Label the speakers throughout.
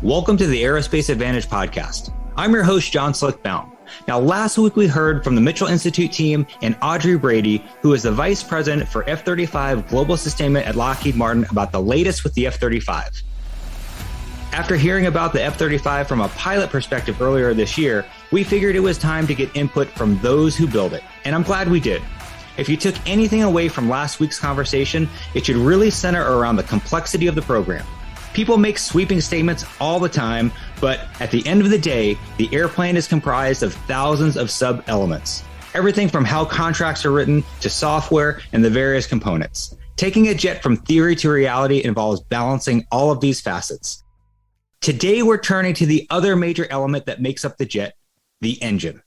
Speaker 1: Welcome to the Aerospace Advantage podcast. I'm your host, John Slickbaum. Now, last week we heard from the Mitchell Institute team and Audrey Brady, who is the Vice President for F-35 Global Sustainment at Lockheed Martin, about the latest with the F-35. After hearing about the F-35 from a pilot perspective earlier this year, we figured it was time to get input from those who build it, and I'm glad we did. If you took anything away from last week's conversation, it should really center around the complexity of the program. People make sweeping statements all the time, but at the end of the day, the airplane is comprised of thousands of sub-elements. Everything from how contracts are written to software and the various components. Taking a jet from theory to reality involves balancing all of these facets. Today, we're turning to the other major element that makes up the jet, the engine.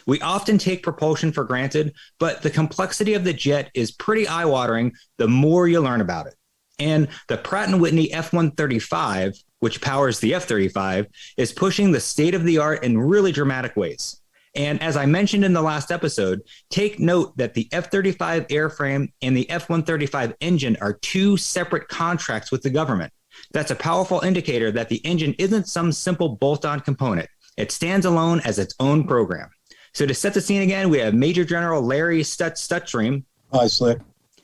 Speaker 1: We often take propulsion for granted, but the complexity of the jet is pretty eye-watering the more you learn about it. And the Pratt and Whitney F-135, which powers the F-35, is pushing the state-of-the-art in really dramatic ways. And as I mentioned in the last episode, take note that the F-35 airframe and the F-135 engine are two separate contracts with the government. That's a powerful indicator that the engine isn't some simple bolt-on component. It stands alone as its own program. So to set the scene again, we have Major General Larry Stutstream.
Speaker 2: Hi, Slick.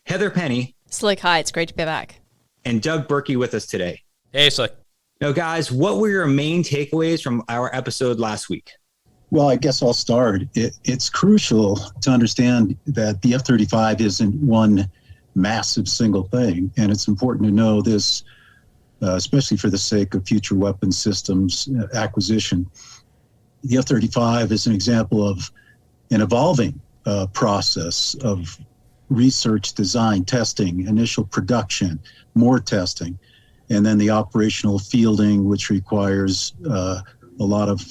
Speaker 1: Heather Penny.
Speaker 3: Slick, hi. It's great to be back.
Speaker 1: And Doug Berkey with us today.
Speaker 4: Hey, Slick.
Speaker 1: Now, guys, what were your main takeaways from our episode last week?
Speaker 2: Well, I guess I'll start. It's crucial to understand that the F-35 isn't one massive single thing, and it's important to know this, especially for the sake of future weapon systems acquisition. The F-35 is an example of an evolving process of research, design, testing, initial production, more testing, and then the operational fielding, which requires a lot of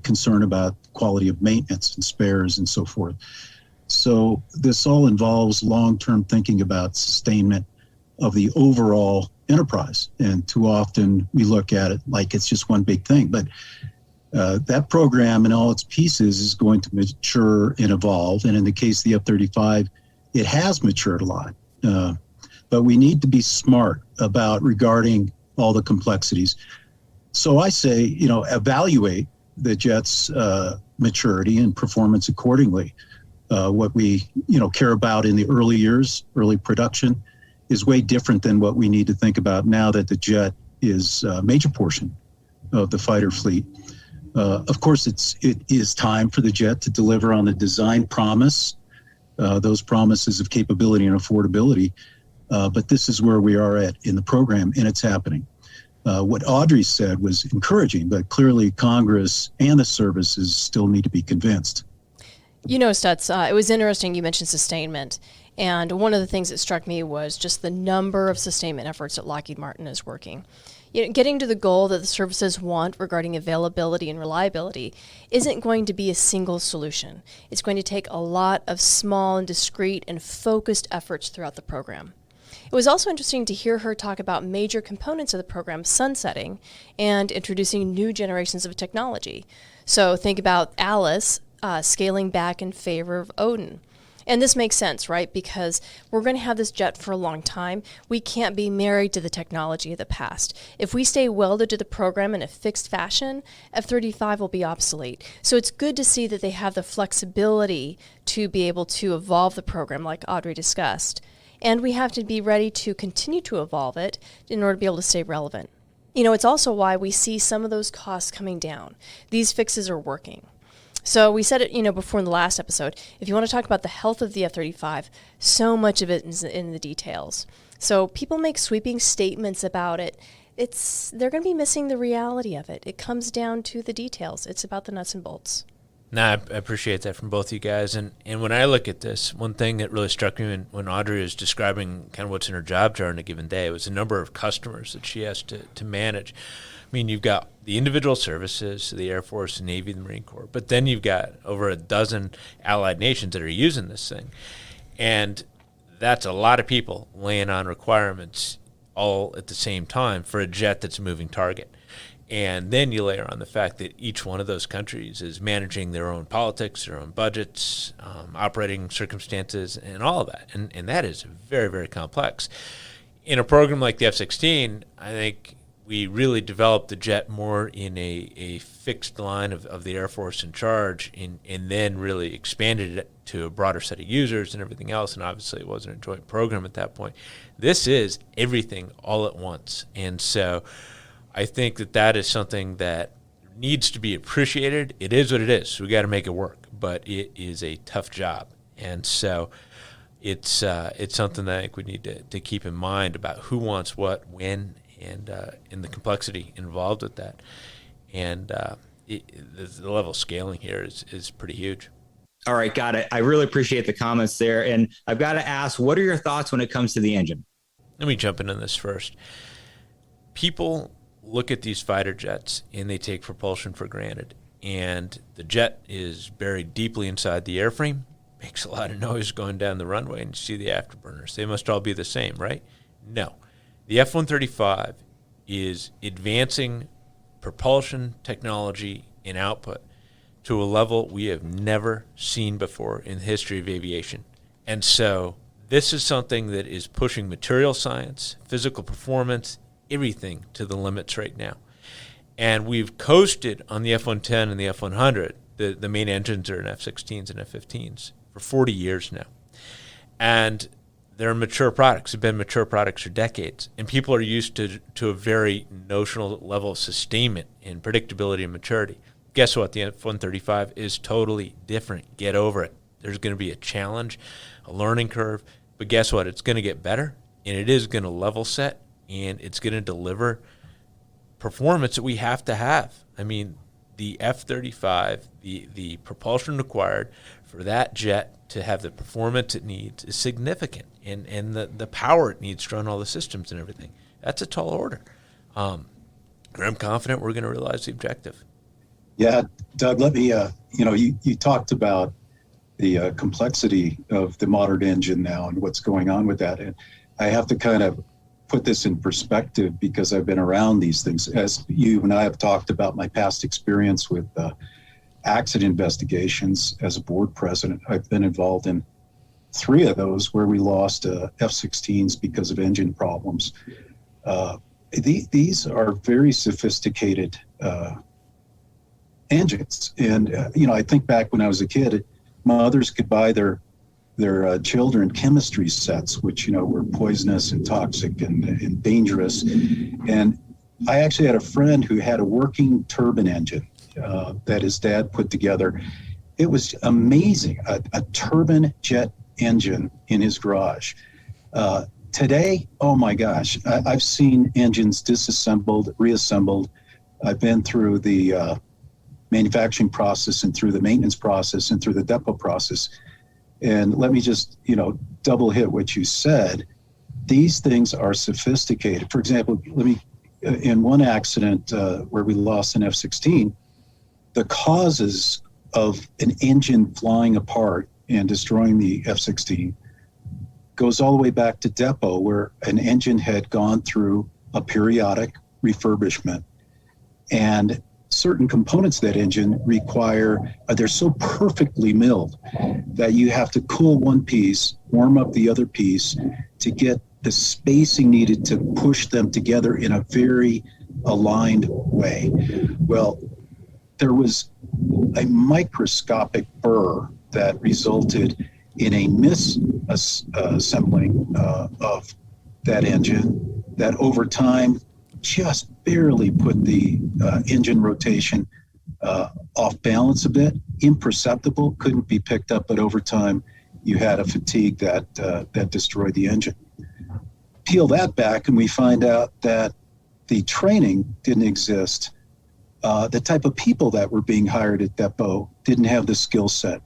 Speaker 2: concern about quality of maintenance and spares and so forth. So this all involves long-term thinking about sustainment of the overall enterprise. And too often we look at it like it's just one big thing. But that program and all its pieces is going to mature and evolve. And in the case of the F-35, it has matured a lot. But we need to be smart about regarding all the complexities. So I say, evaluate the jet's maturity and performance accordingly. What we, care about in the early years, early production, is way different than what we need to think about now that the jet is a major portion of the fighter fleet. Of course, it is time for the jet to deliver on the design promise, those promises of capability and affordability. But this is where we are at in the program, and it's happening. What Audrey said was encouraging, but clearly Congress and the services still need to be convinced.
Speaker 3: Stutz, it was interesting you mentioned sustainment. And one of the things that struck me was just the number of sustainment efforts that Lockheed Martin is working. Getting to the goal that the services want regarding availability and reliability isn't going to be a single solution. It's going to take a lot of small and discrete and focused efforts throughout the program. It was also interesting to hear her talk about major components of the program sunsetting and introducing new generations of technology. So think about Alice scaling back in favor of Odin. And this makes sense, right? Because we're going to have this jet for a long time. We can't be married to the technology of the past. If we stay welded to the program in a fixed fashion, F-35 will be obsolete. So it's good to see that they have the flexibility to be able to evolve the program like Audrey discussed. And we have to be ready to continue to evolve it in order to be able to stay relevant. It's also why we see some of those costs coming down. These fixes are working. So we said it, before in the last episode, if you want to talk about the health of the F-35, so much of it is in the details. So people make sweeping statements about it. They're going to be missing the reality of it. It comes down to the details. It's about the nuts and bolts.
Speaker 4: I appreciate that from both of you guys. And when I look at this, one thing that really struck me when Audrey was describing kind of what's in her job during a given day was the number of customers that she has to manage. I mean, you've got the individual services, the Air Force, the Navy, the Marine Corps, but then you've got over a dozen allied nations that are using this thing. And that's a lot of people laying on requirements all at the same time for a jet that's a moving target. And then you layer on the fact that each one of those countries is managing their own politics, their own budgets, operating circumstances, and all of that. And that is very, very complex. In a program like the F-16, I think we really developed the jet more in a fixed line of the Air Force in charge, and then really expanded it to a broader set of users and everything else. And obviously it wasn't a joint program at that point. This is everything all at once. And so I think that is something that needs to be appreciated. It is what it is. We got to make it work, but it is a tough job. And so it's something that I think we need to keep in mind about who wants what, when, and the complexity involved with that. And the level of scaling here is pretty huge.
Speaker 1: All right, got it. I really appreciate the comments there. And I've got to ask, what are your thoughts when it comes to the engine?
Speaker 4: Let me jump into this first. People look at these fighter jets and they take propulsion for granted. And the jet is buried deeply inside the airframe, makes a lot of noise going down the runway, and you see the afterburners. They must all be the same, right? No. The F-135 is advancing propulsion technology and output to a level we have never seen before in the history of aviation. And so this is something that is pushing material science, physical performance, everything to the limits right now. And we've coasted on the F-110 and the F-100. The main engines are in F-16s and F-15s for 40 years now. And they're mature products. They've been mature products for decades. And people are used to a very notional level of sustainment and predictability and maturity. Guess what? The F-135 is totally different. Get over it. There's going to be a challenge, a learning curve. But guess what? It's going to get better, and it is going to level set, and it's going to deliver performance that we have to have. I mean, the F-35, the propulsion required for that jet to have the performance it needs is significant, and the power it needs to run all the systems and everything. That's a tall order. And I'm confident we're going to realize the objective.
Speaker 2: Yeah, Doug, let me, you talked about the complexity of the modern engine now and what's going on with that. And I have to kind of put this in perspective because I've been around these things. As you and I have talked about my past experience with accident investigations as a board president, I've been involved in 3 of those where we lost F-16s because of engine problems. These are very sophisticated engines. And, I think back when I was a kid, mothers could buy their children chemistry sets, which, were poisonous and toxic and dangerous. And I actually had a friend who had a working turbine engine that his dad put together. It was amazing, a turbine jet engine in his garage. Today, oh my gosh, I've seen engines disassembled, reassembled. I've been through the manufacturing process and through the maintenance process and through the depot process. And let me just, double hit what you said. These things are sophisticated. For example, in one accident where we lost an F-16, the causes of an engine flying apart and destroying the F-16 goes all the way back to depot, where an engine had gone through a periodic refurbishment, and certain components of that engine require, they're so perfectly milled that you have to cool one piece, warm up the other piece to get the spacing needed to push them together in a very aligned way. Well, there was a microscopic burr that resulted in a misassembling of that engine that over time just barely put the engine rotation off balance a bit, imperceptible, couldn't be picked up, but over time you had a fatigue that destroyed the engine. Peel that back and we find out that the training didn't exist. The type of people that were being hired at depot didn't have the skill set.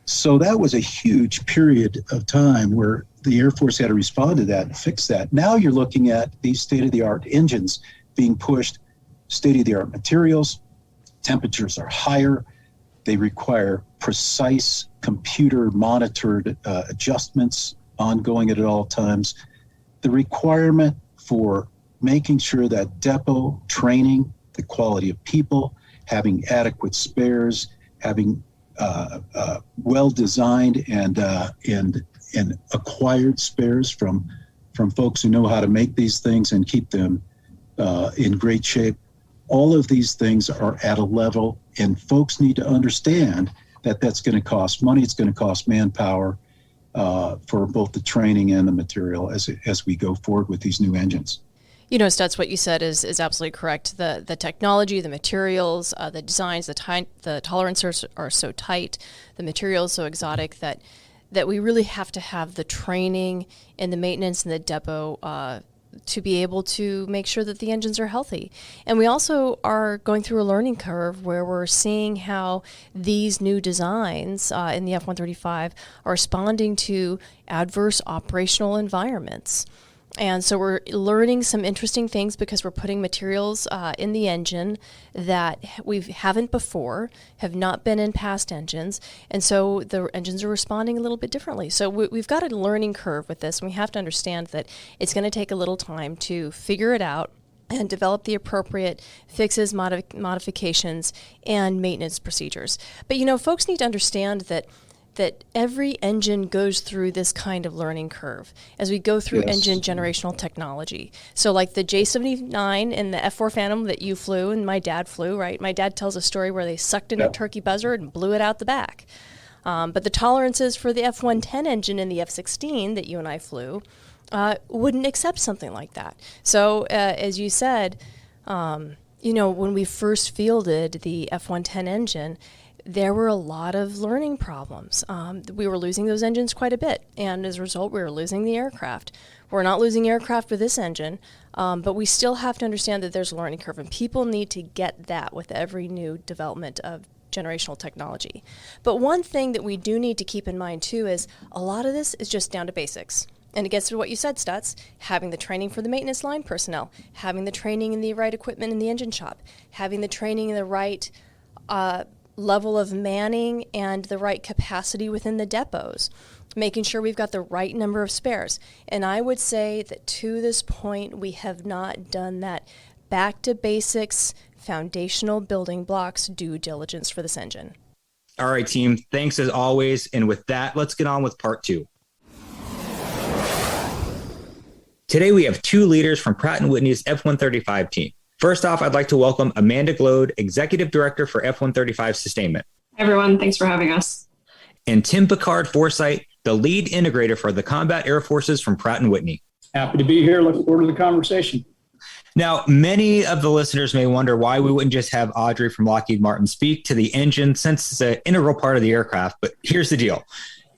Speaker 2: So that was a huge period of time where the Air Force had to respond to that and fix that. Now you're looking at these state-of-the-art engines being pushed, state-of-the-art materials, temperatures are higher, they require precise computer-monitored adjustments ongoing at all times. The requirement for making sure that depot training, the quality of people, having adequate spares, having well-designed and acquired spares from folks who know how to make these things and keep them in great shape. All of these things are at a level, and folks need to understand that that's going to cost money. It's going to cost manpower for both the training and the material as we go forward with these new engines.
Speaker 3: Stutz, what you said is absolutely correct. The technology, the materials, the designs, the tolerances are so tight, the materials so exotic that we really have to have the training and the maintenance in the depot to be able to make sure that the engines are healthy. And we also are going through a learning curve where we're seeing how these new designs in the F-135 are responding to adverse operational environments. And so we're learning some interesting things because we're putting materials in the engine that we haven't before, have not been in past engines, and so the engines are responding a little bit differently. So we've got a learning curve with this, and we have to understand that it's going to take a little time to figure it out and develop the appropriate fixes, modifications, and maintenance procedures. But, folks need to understand that every engine goes through this kind of learning curve as we go through engine generational technology. So like the J79 and the F4 Phantom that you flew and my dad flew, right? My dad tells a story where they sucked in a turkey buzzard and blew it out the back. But the tolerances for the F-110 engine and the F-16 that you and I flew wouldn't accept something like that. So as you said, when we first fielded the F-110 engine, there were a lot of learning problems. We were losing those engines quite a bit, and as a result, we were losing the aircraft. We're not losing aircraft with this engine, but we still have to understand that there's a learning curve, and people need to get that with every new development of generational technology. But one thing that we do need to keep in mind, too, is a lot of this is just down to basics. And it gets to what you said, Stutz, having the training for the maintenance line personnel, having the training in the right equipment in the engine shop, having the training in the right level of manning and the right capacity within the depots, making sure we've got the right number of spares. And I would say that to this point, we have not done that back to basics, foundational building blocks due diligence for this engine.
Speaker 1: All right, team. Thanks as always. And with that, let's get on with part 2. Today, we have 2 leaders from Pratt and Whitney's F-135 team. First off, I'd like to welcome Amanda Glode, Executive Director for F-135 Sustainment.
Speaker 5: Hi, everyone. Thanks for having us.
Speaker 1: And Tim Picard-Forsyth, the lead integrator for the Combat Air Forces from Pratt and Whitney.
Speaker 6: Happy to be here. Look forward to the conversation.
Speaker 1: Now, many of the listeners may wonder why we wouldn't just have Audrey from Lockheed Martin speak to the engine since it's an integral part of the aircraft. But here's the deal.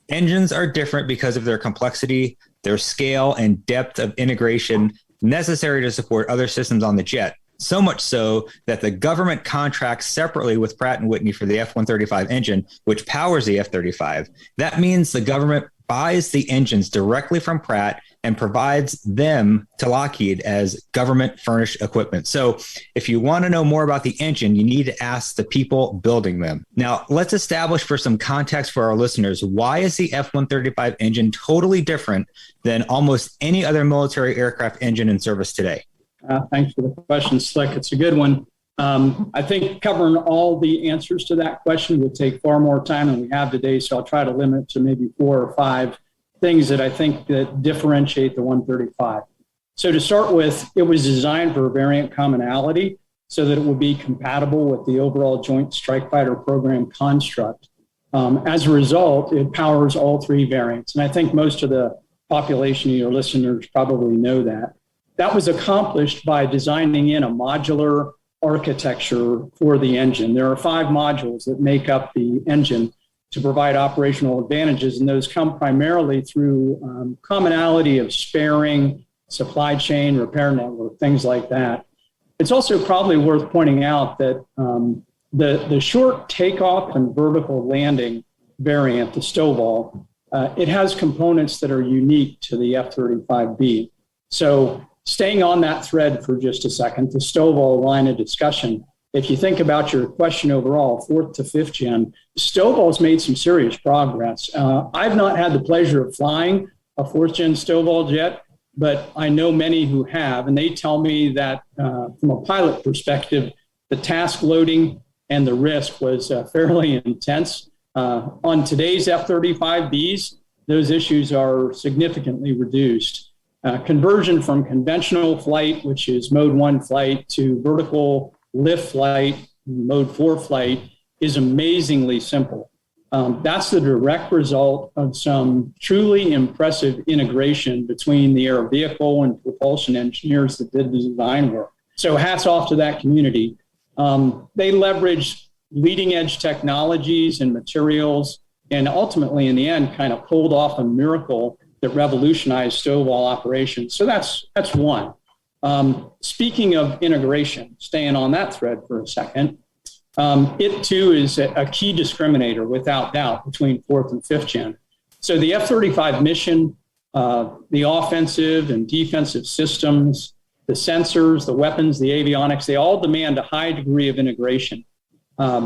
Speaker 1: Engines are different because of their complexity, their scale, and depth of integration necessary to support other systems on the jet. So much so that the government contracts separately with Pratt and Whitney for the F-135 engine, which powers the F-35. That means the government buys the engines directly from Pratt and provides them to Lockheed as government furnished equipment. So if you want to know more about the engine, you need to ask the people building them. Now, let's establish for some context for our listeners, why is the F-135 engine totally different than almost any other military aircraft engine in service today?
Speaker 6: Thanks for the question, Slick. It's a good one. I think covering all the answers to that question would take far more time than we have today, so I'll try to limit to maybe 4 or 5 things that I think that differentiate the 135. So to start with, it was designed for variant commonality so that it would be compatible with the overall Joint Strike Fighter program construct. As a result, it powers all 3 variants, and I think most of the population of your listeners probably know that. That was accomplished by designing in a modular architecture for the engine. There are 5 modules that make up the engine to provide operational advantages, and those come primarily through commonality of sparing, supply chain, repair network, things like that. It's also probably worth pointing out that the short takeoff and vertical landing variant, the STOVL, it has components that are unique to the F-35B. So staying on that thread for just a second, the STOVL line of discussion, if you think about your question overall, 4th to 5th gen, STOVL's made some serious progress. I've not had the pleasure of flying a 4th gen STOVL jet, but I know many who have, and they tell me that from a pilot perspective, the task loading and the risk was fairly intense. On today's F-35Bs, those issues are significantly reduced. Conversion from conventional flight, which is mode 1 flight, to vertical lift flight, mode 4 flight, is amazingly simple. That's the direct result of some truly impressive integration between the air vehicle and propulsion engineers that did the design work. So hats off to that community. They leveraged leading edge technologies and materials, and ultimately in the end kind of pulled off a miracle that revolutionized Stovall operations. So that's one. Speaking of integration, staying on that thread for a second, it too is a key discriminator without doubt between 4th and 5th gen. So the F-35 mission, the offensive and defensive systems, the sensors, the weapons, the avionics, they all demand a high degree of integration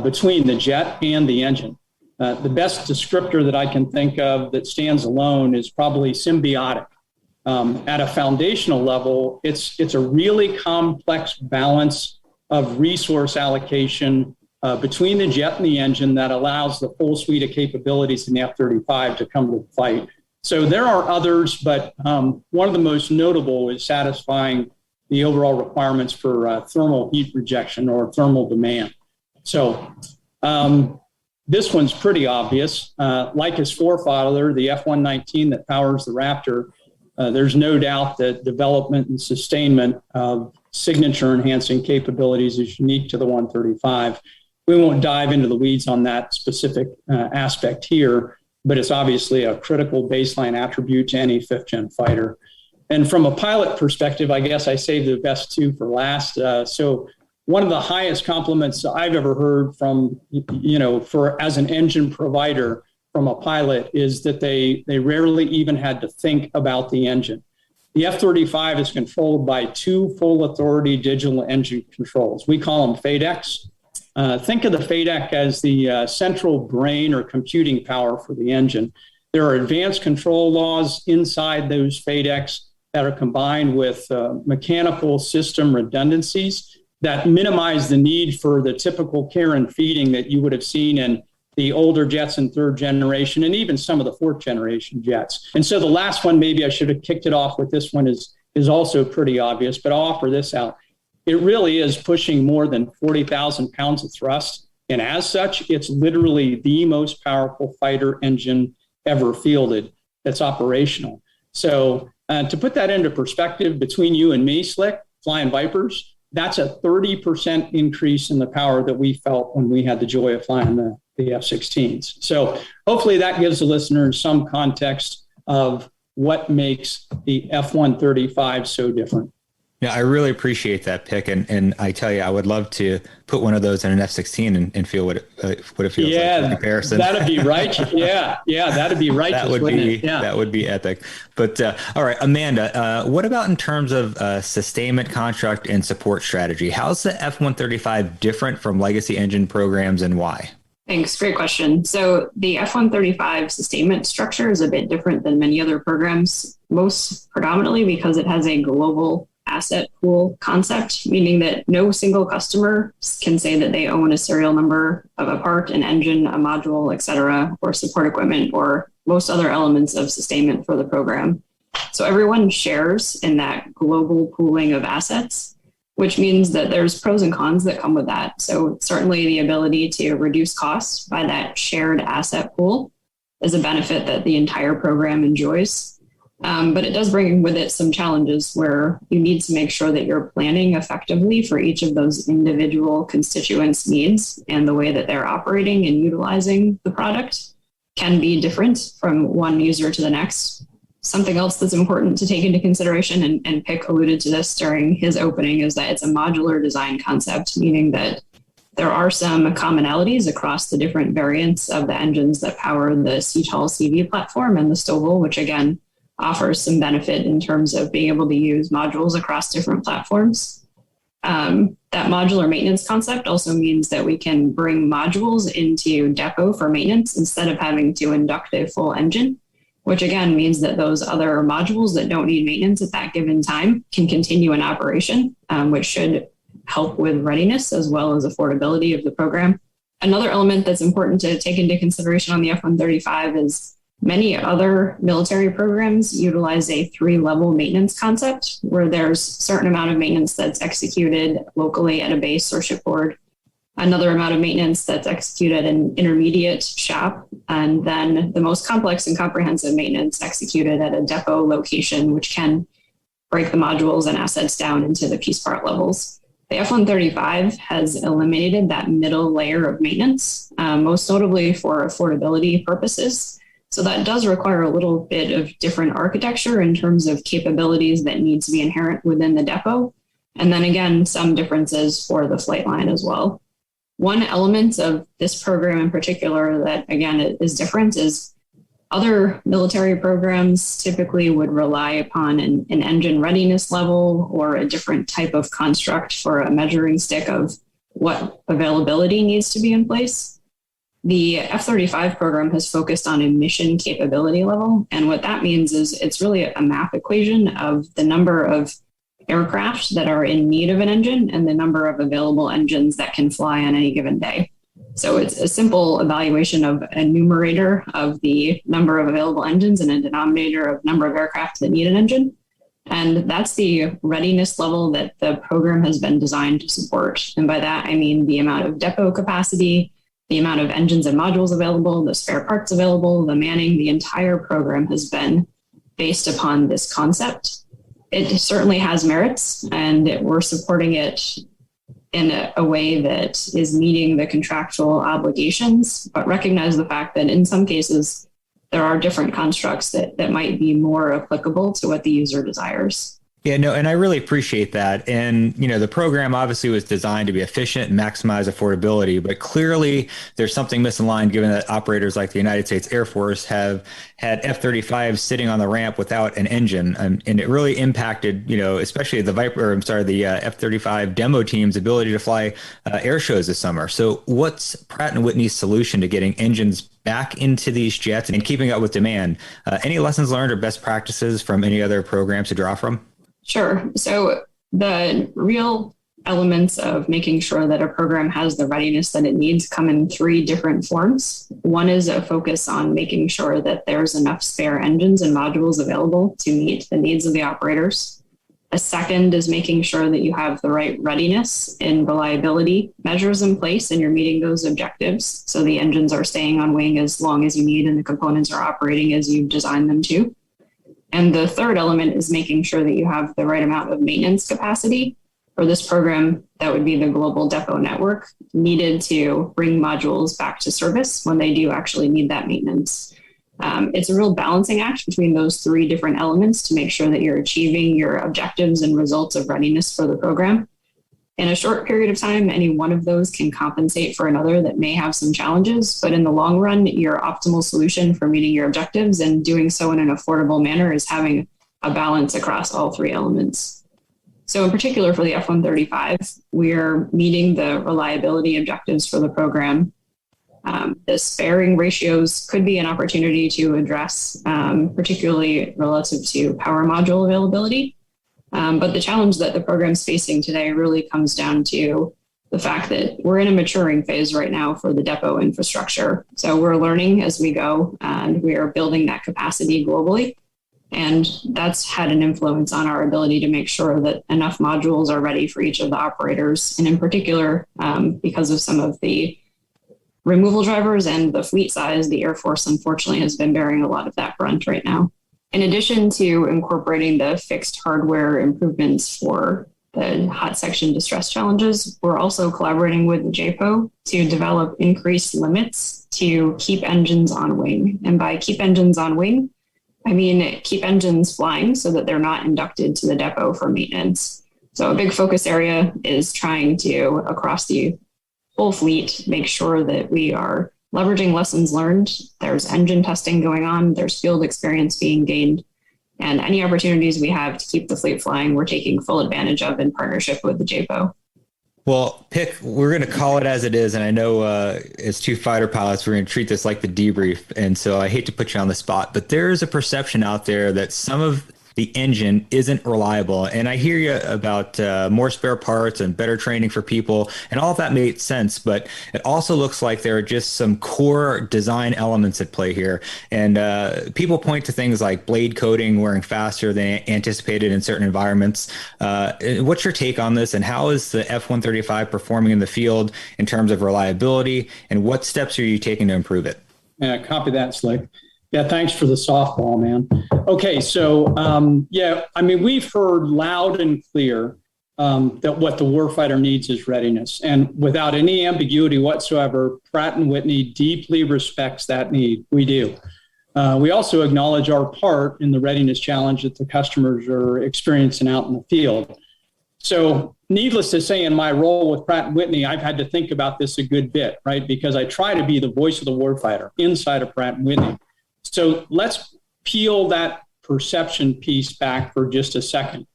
Speaker 6: between the jet and the engine. The best descriptor that I can think of that stands alone is probably symbiotic. At a foundational level, it's a really complex balance of resource allocation between the jet and the engine that allows the full suite of capabilities in the F-35 to come to the fight. So there are others, but one of the most notable is satisfying the overall requirements for thermal heat rejection or thermal demand. So this one's pretty obvious. Like his forefather, the F-119 that powers the Raptor, there's no doubt that development and sustainment of signature enhancing capabilities is unique to the 135. We won't dive into the weeds on that specific aspect here, but it's obviously a critical baseline attribute to any 5th gen fighter. And from a pilot perspective, I guess I saved the best two for last. So one of the highest compliments I've ever heard from, for as an engine provider from a pilot is that they rarely even had to think about the engine. The F-35 is controlled by 2 full authority digital engine controls. We call them FADECs. Think of the FADEC as the central brain or computing power for the engine. There are advanced control laws inside those FADECs that are combined with mechanical system redundancies that minimize the need for the typical care and feeding that you would have seen in the older jets in 3rd generation and even some of the 4th generation jets. And so the last one, maybe I should have kicked it off with this one, is also pretty obvious, but I'll offer this out. It really is pushing more than 40,000 pounds of thrust. And as such, it's literally the most powerful fighter engine ever fielded that's operational. So to put that into perspective, between you and me, Slick, flying Vipers, that's a 30% increase in the power that we felt when we had the joy of flying the F-16s. So hopefully that gives the listeners some context of what makes the F-135 so different.
Speaker 1: Yeah, I really appreciate that pick, and I tell you, I would love to put one of those in an F-16 and feel what it feels like in comparison.
Speaker 6: That'd be right. Yeah, that'd be righteous.
Speaker 1: That would be epic. But all right, Amanda, what about in terms of sustainment contract and support strategy? How's the F-135 different from legacy engine programs, and why?
Speaker 5: Thanks. Great question. So the F-135 sustainment structure is a bit different than many other programs, most predominantly because it has a global asset pool concept, meaning that no single customer can say that they own a serial number of a part, an engine, a module, et cetera, or support equipment, or most other elements of sustainment for the program. So everyone shares in that global pooling of assets, which means that there's pros and cons that come with that. So certainly the ability to reduce costs by that shared asset pool is a benefit that the entire program enjoys. But it does bring with it some challenges where you need to make sure that you're planning effectively for each of those individual constituents' needs, and the way that they're operating and utilizing the product can be different from one user to the next. Something else that's important to take into consideration, and Pick alluded to this during his opening, is that it's a modular design concept, meaning that there are some commonalities across the different variants of the engines that power the CTOL CV platform and the Stovall, which again offers some benefit in terms of being able to use modules across different platforms. That modular maintenance concept also means that we can bring modules into depot for maintenance instead of having to induct a full engine, which again means that those other modules that don't need maintenance at that given time can continue in operation, which should help with readiness as well as affordability of the program. Another element that's important to take into consideration on the F-135 is Many other military programs utilize a 3-level maintenance concept where there's a certain amount of maintenance that's executed locally at a base or shipboard, another amount of maintenance that's executed in intermediate shop, and then the most complex and comprehensive maintenance executed at a depot location, which can break the modules and assets down into the piece part levels. The F-135 has eliminated that middle layer of maintenance, most notably for affordability purposes. So that does require a little bit of different architecture in terms of capabilities that need to be inherent within the depot. And then again, some differences for the flight line as well. One element of this program in particular that, again, is different is other military programs typically would rely upon an engine readiness level or a different type of construct for a measuring stick of what availability needs to be in place. The F-35 program has focused on a mission capability level. And what that means is it's really a math equation of the number of aircraft that are in need of an engine and the number of available engines that can fly on any given day. So it's a simple evaluation of a numerator of the number of available engines and a denominator of number of aircraft that need an engine. And that's the readiness level that the program has been designed to support. And by that, I mean the amount of depot capacity, the amount of engines and modules available, the spare parts available, the manning. The entire program has been based upon this concept. It certainly has merits, and we're supporting it in a way that is meeting the contractual obligations, but recognize the fact that in some cases, there are different constructs that might be more applicable to what the user desires.
Speaker 1: Yeah, no, and I really appreciate that. And, the program obviously was designed to be efficient and maximize affordability, but clearly there's something misaligned given that operators like the United States Air Force have had F-35 sitting on the ramp without an engine. And it really impacted, especially the F-35 demo team's ability to fly air shows this summer. So what's Pratt and Whitney's solution to getting engines back into these jets and keeping up with demand? Any lessons learned or best practices from any other programs to draw from?
Speaker 5: Sure. So the real elements of making sure that a program has the readiness that it needs come in 3 different forms. One is a focus on making sure that there's enough spare engines and modules available to meet the needs of the operators. A second is making sure that you have the right readiness and reliability measures in place and you're meeting those objectives. So the engines are staying on wing as long as you need and the components are operating as you've designed them to. And the third element is making sure that you have the right amount of maintenance capacity for this program. That would be the global depot network needed to bring modules back to service when they do actually need that maintenance. It's a real balancing act between those 3 different elements to make sure that you're achieving your objectives and results of readiness for the program. In a short period of time, any one of those can compensate for another that may have some challenges, but in the long run, your optimal solution for meeting your objectives and doing so in an affordable manner is having a balance across all 3 elements. So in particular for the F-135, we're meeting the reliability objectives for the program. The sparing ratios could be an opportunity to address, particularly relative to power module availability. But the challenge that the program's facing today really comes down to the fact that we're in a maturing phase right now for the depot infrastructure. So we're learning as we go, and we are building that capacity globally. And that's had an influence on our ability to make sure that enough modules are ready for each of the operators. And in particular, because of some of the removal drivers and the fleet size, the Air Force unfortunately has been bearing a lot of that brunt right now. In addition to incorporating the fixed hardware improvements for the hot section distress challenges, we're also collaborating with the JPO to develop increased limits to keep engines on wing. And by keep engines on wing, I mean keep engines flying so that they're not inducted to the depot for maintenance. So a big focus area is trying to, across the whole fleet, make sure that we are leveraging lessons learned. There's engine testing going on. There's field experience being gained. And any opportunities we have to keep the fleet flying, we're taking full advantage of in partnership with the JPO.
Speaker 1: Well, Pick, we're going to call it as it is. And I know as 2 fighter pilots, we're going to treat this like the debrief. And so I hate to put you on the spot, but there is a perception out there that some of the engine isn't reliable. And I hear you about more spare parts and better training for people, and all of that makes sense. But it also looks like there are just some core design elements at play here. And people point to things like blade coating wearing faster than anticipated in certain environments. What's your take on this, and how is the F-135 performing in the field in terms of reliability, and what steps are you taking to improve it?
Speaker 6: Yeah, copy that, Slick. Yeah, thanks for the softball, man. Okay, so we've heard loud and clear that what the warfighter needs is readiness. And without any ambiguity whatsoever, Pratt and Whitney deeply respects that need. We do. We also acknowledge our part in the readiness challenge that the customers are experiencing out in the field. So needless to say, in my role with Pratt and Whitney, I've had to think about this a good bit, right? Because I try to be the voice of the warfighter inside of Pratt and Whitney. So let's peel that perception piece back for just a second.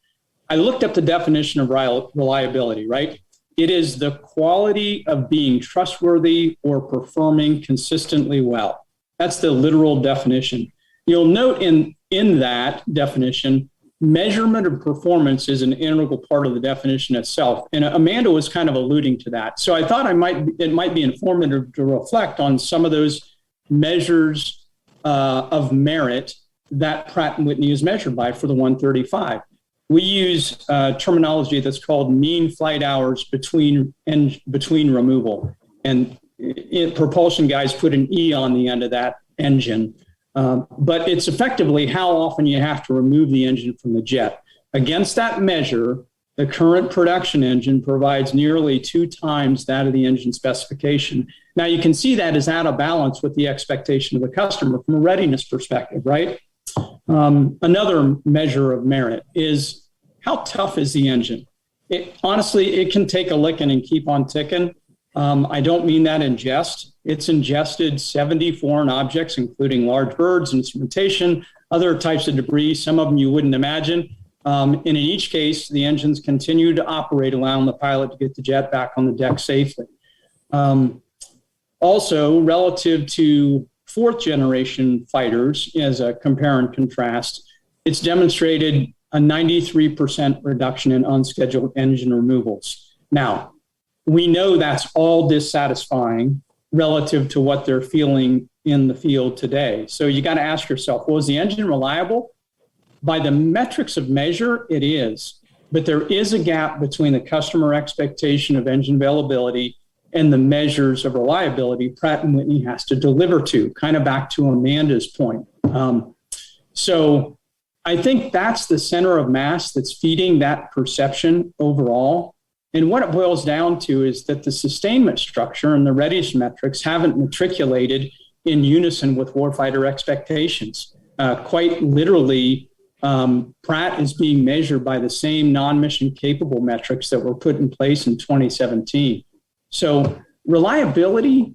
Speaker 6: I looked up the definition of reliability, right? It is the quality of being trustworthy or performing consistently well. That's the literal definition. You'll note in that definition, measurement of performance is an integral part of the definition itself. And Amanda was kind of alluding to that. So I thought it might be informative to reflect on some of those measures of merit that Pratt and Whitney is measured by for the 135. We use terminology that's called mean flight hours between removal. And propulsion guys put an E on the end of that engine. But it's effectively how often you have to remove the engine from the jet. Against that measure, the current production engine provides nearly 2 times that of the engine specification. Now, you can see that is out of balance with the expectation of the customer from a readiness perspective, right? Another measure of merit is how tough is the engine? Honestly, it can take a licking and keep on ticking. I don't mean that in jest. It's ingested 70 foreign objects, including large birds, instrumentation, other types of debris, some of them you wouldn't imagine. And in each case, the engines continue to operate, allowing the pilot to get the jet back on the deck safely. Also, relative to 4th generation fighters, as a compare and contrast, it's demonstrated a 93% reduction in unscheduled engine removals. Now, we know that's all dissatisfying relative to what they're feeling in the field today. So you got to ask yourself, well, is the engine reliable? By the metrics of measure, it is. But there is a gap between the customer expectation of engine availability and the measures of reliability Pratt and Whitney has to deliver to, kind of back to Amanda's point. So I think that's the center of mass that's feeding that perception overall. And what it boils down to is that the sustainment structure and the readiness metrics haven't matriculated in unison with warfighter expectations. Quite literally, Pratt is being measured by the same non-mission capable metrics that were put in place in 2017. So reliability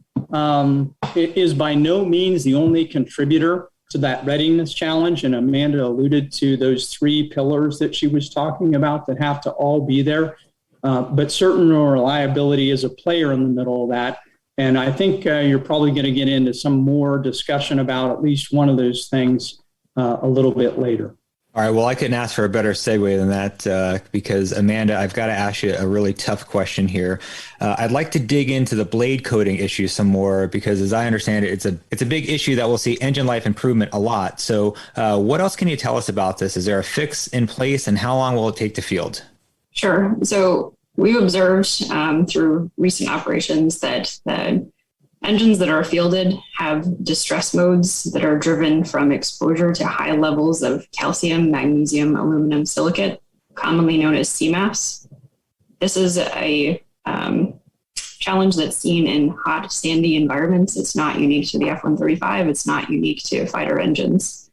Speaker 6: is by no means the only contributor to that readiness challenge. And Amanda alluded to those 3 pillars that she was talking about that have to all be there. But certain reliability is a player in the middle of that. And I think you're probably going to get into some more discussion about at least one of those things a little bit later.
Speaker 1: All right. Well, I couldn't ask for a better segue than that because, Amanda, I've got to ask you a really tough question here. I'd like to dig into the blade coating issue some more because, as I understand it, it's a big issue that will see engine life improvement a lot. So what else can you tell us about this? Is there a fix in place, and how long will it take to field?
Speaker 5: Sure. So we've observed through recent operations that the engines that are fielded have distress modes that are driven from exposure to high levels of calcium, magnesium, aluminum silicate, commonly known as CMAS. This is a challenge that's seen in hot, sandy environments. It's not unique to the F-135. It's not unique to fighter engines.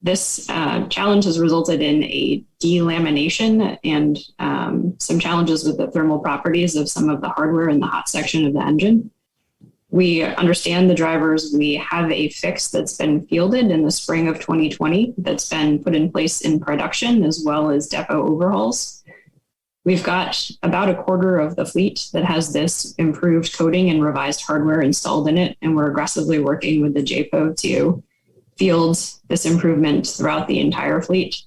Speaker 5: This challenge has resulted in a delamination and some challenges with the thermal properties of some of the hardware in the hot section of the engine. We understand the drivers. We have a fix that's been fielded in the spring of 2020 that's been put in place in production as well as depot overhauls. We've got about a quarter of the fleet that has this improved coating and revised hardware installed in it, and we're aggressively working with the JPO to field this improvement throughout the entire fleet.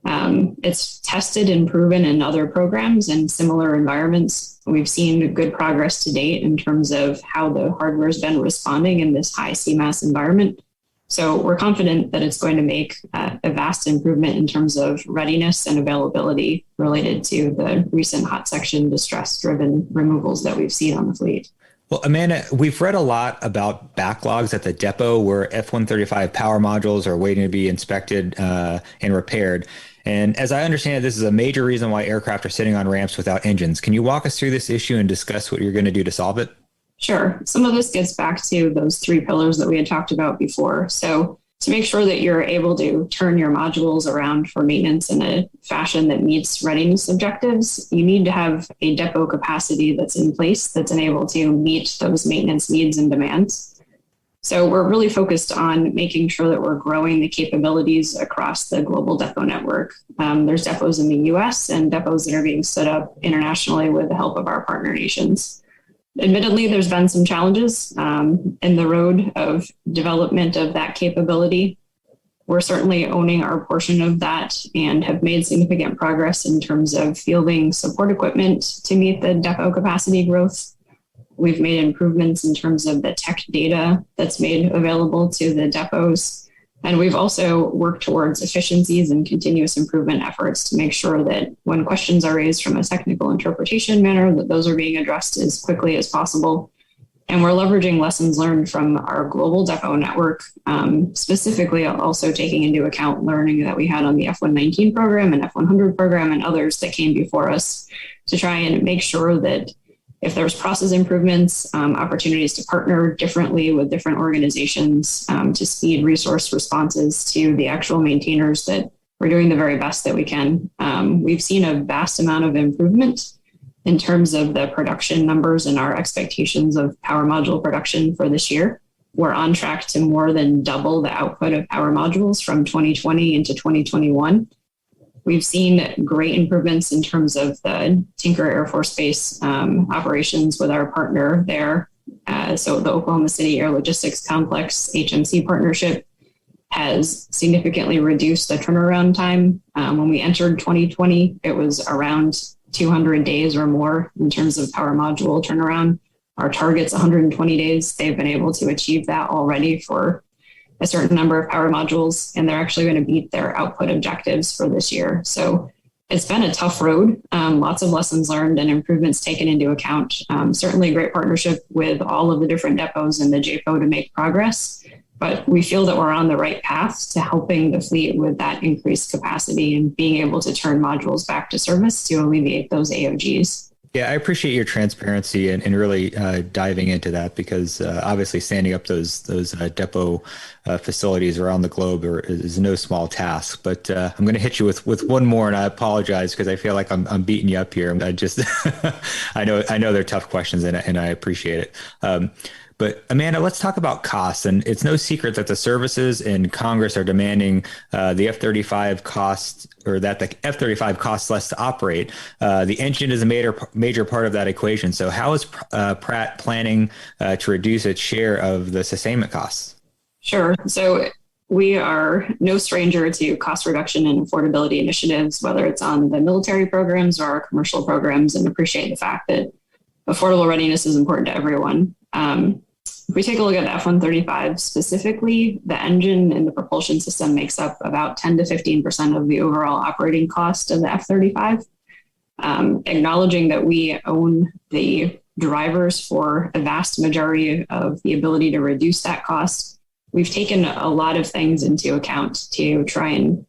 Speaker 5: It's tested and proven in other programs and similar environments. We've seen good progress to date in terms of how the hardware has been responding in this high CMAS environment. So we're confident that it's going to make a vast improvement in terms of readiness and availability related to the recent hot section distress-driven removals that we've seen on the fleet.
Speaker 1: Well, Amanda, we've read a lot about backlogs at the depot where F-135 power modules are waiting to be inspected and repaired. And as I understand it, this is a major reason why aircraft are sitting on ramps without engines. Can you walk us through this issue and discuss what you're going to do to solve it?
Speaker 5: Sure. Some of this gets back to those three pillars that we had talked about before. So to make sure that you're able to turn your modules around for maintenance in a fashion that meets readiness objectives, you need to have a depot capacity that's in place that's able to meet those maintenance needs and demands. So we're really focused on making sure that we're growing the capabilities across the global depot network. There's depots in the US and depots that are being stood up internationally with the help of our partner nations. Admittedly, there's been some challenges in the road of development of that capability. We're certainly owning our portion of that and have made significant progress in terms of fielding support equipment to meet the depot capacity growth. We've made improvements in terms of the tech data that's made available to the depots. And we've also worked towards efficiencies and continuous improvement efforts to make sure that when questions are raised from a technical interpretation manner, that those are being addressed as quickly as possible. And we're leveraging lessons learned from our global depot network, specifically also taking into account learning that we had on the F-119 program and F-100 program and others that came before us to try and make sure that if there's process improvements, opportunities to partner differently with different organizations to speed resource responses to the actual maintainers, that we're doing the very best that we can. We've seen a vast amount of improvement in terms of the production numbers and our expectations of power module production for this year. We're on track to more than double the output of power modules from 2020 into 2021. We've seen great improvements in terms of the Tinker Air Force Base operations with our partner there. So the Oklahoma City Air Logistics Complex HMC partnership has significantly reduced the turnaround time. When we entered 2020, it was around 200 days or more in terms of power module turnaround. Our target's 120 days. They've been able to achieve that already for a certain number of power modules, and they're actually going to beat their output objectives for this year. So it's been a tough road, lots of lessons learned and improvements taken into account. Certainly a great partnership with all of the different depots in the JPO to make progress, but we feel that we're on the right path to helping the fleet with that increased capacity and being able to turn modules back to service to alleviate those AOGs.
Speaker 1: Yeah, I appreciate your transparency and really diving into that, because obviously standing up those depot facilities around the globe is no small task. But I'm going to hit you with one more, and I apologize because I feel like I'm beating you up here. I just I know they're tough questions, and I appreciate it. But Amanda, let's talk about costs. And it's no secret that the services in Congress are demanding the F-35 costs, or that the F-35 costs less to operate. The engine is a major part of that equation. So how is Pratt planning to reduce its share of the sustainment costs?
Speaker 5: Sure. So we are no stranger to cost reduction and affordability initiatives, whether it's on the military programs or our commercial programs, and appreciate the fact that affordable readiness is important to everyone. If we take a look at the F-135 specifically, the engine and the propulsion system makes up about 10 to 15% of the overall operating cost of the F-35. Acknowledging that we own the drivers for a vast majority of the ability to reduce that cost, we've taken a lot of things into account to try and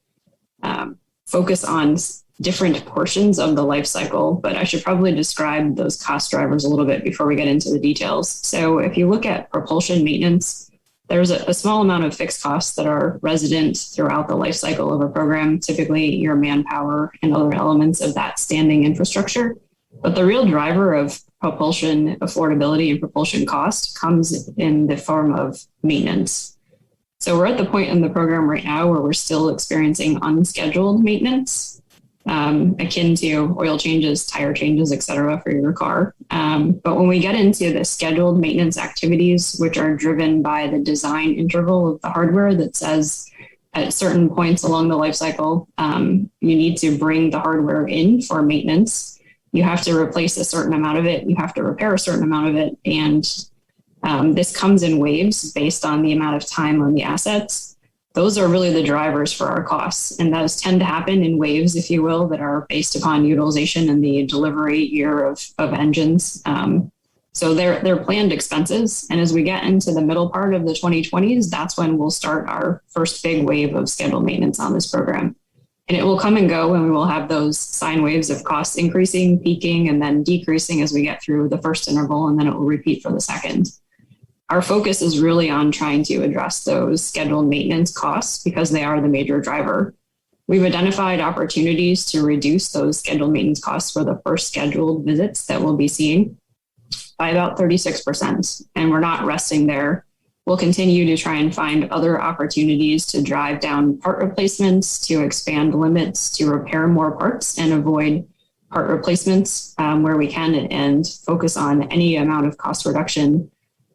Speaker 5: focus on different portions of the life cycle, but I should probably describe those cost drivers a little bit before we get into the details. So if you look at propulsion maintenance, there's a small amount of fixed costs that are resident throughout the life cycle of a program, typically your manpower and other elements of that standing infrastructure. But the real driver of propulsion affordability and propulsion cost comes in the form of maintenance. So we're at the point in the program right now where we're still experiencing unscheduled maintenance, akin to oil changes, tire changes, et cetera, for your car. But when we get into the scheduled maintenance activities, which are driven by the design interval of the hardware that says at certain points along the life cycle, you need to bring the hardware in for maintenance. You have to replace a certain amount of it. You have to repair a certain amount of it. And this comes in waves based on the amount of time on the assets. Those are really the drivers for our costs. And those tend to happen in waves, if you will, that are based upon utilization and the delivery year of engines. So they're planned expenses. And as we get into the middle part of the 2020s, that's when we'll start our first big wave of scheduled maintenance on this program. And it will come and go, and we will have those sine waves of costs increasing, peaking, and then decreasing as we get through the first interval, and then it will repeat for the second. Our focus is really on trying to address those scheduled maintenance costs because they are the major driver. We've identified opportunities to reduce those scheduled maintenance costs for the first scheduled visits that we'll be seeing by about 36%. And we're not resting there. We'll continue to try and find other opportunities to drive down part replacements, to expand limits, to repair more parts and avoid part replacements where we can, and focus on any amount of cost reduction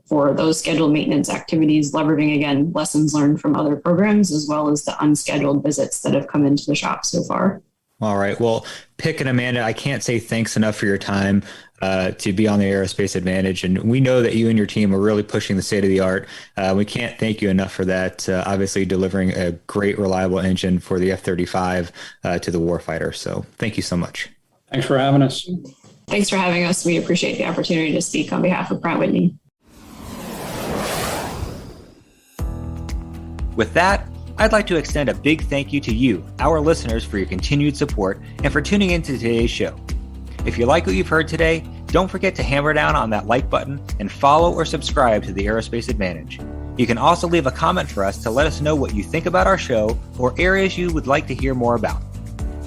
Speaker 5: for those scheduled maintenance activities, leveraging, again, lessons learned from other programs, as well as the unscheduled visits that have come into the shop so far.
Speaker 1: All right. Well, Pick and Amanda, I can't say thanks enough for your time to be on the Aerospace Advantage. And we know that you and your team are really pushing the state of the art. We can't thank you enough for that. Obviously delivering a great, reliable engine for the F-35 to the warfighter. So thank you so much.
Speaker 6: Thanks for having us.
Speaker 5: Thanks for having us. We appreciate the opportunity to speak on behalf of Pratt and Whitney.
Speaker 1: With that, I'd like to extend a big thank you to you, our listeners, for your continued support and for tuning into today's show. If you like what you've heard today, don't forget to hammer down on that like button and follow or subscribe to the Aerospace Advantage. You can also leave a comment for us to let us know what you think about our show or areas you would like to hear more about.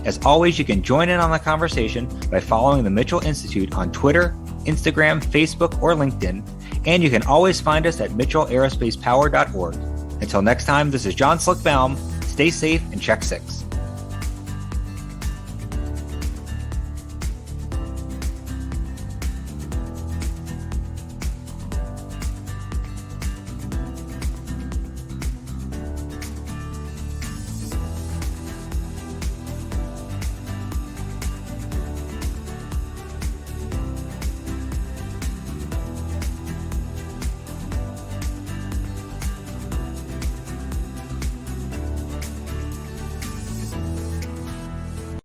Speaker 1: As always, you can join in on the conversation by following the Mitchell Institute on Twitter, Instagram, Facebook, or LinkedIn, and you can always find us at mitchellaerospacepower.org. Until next time, this is John Slickbaum. Stay safe and check 6.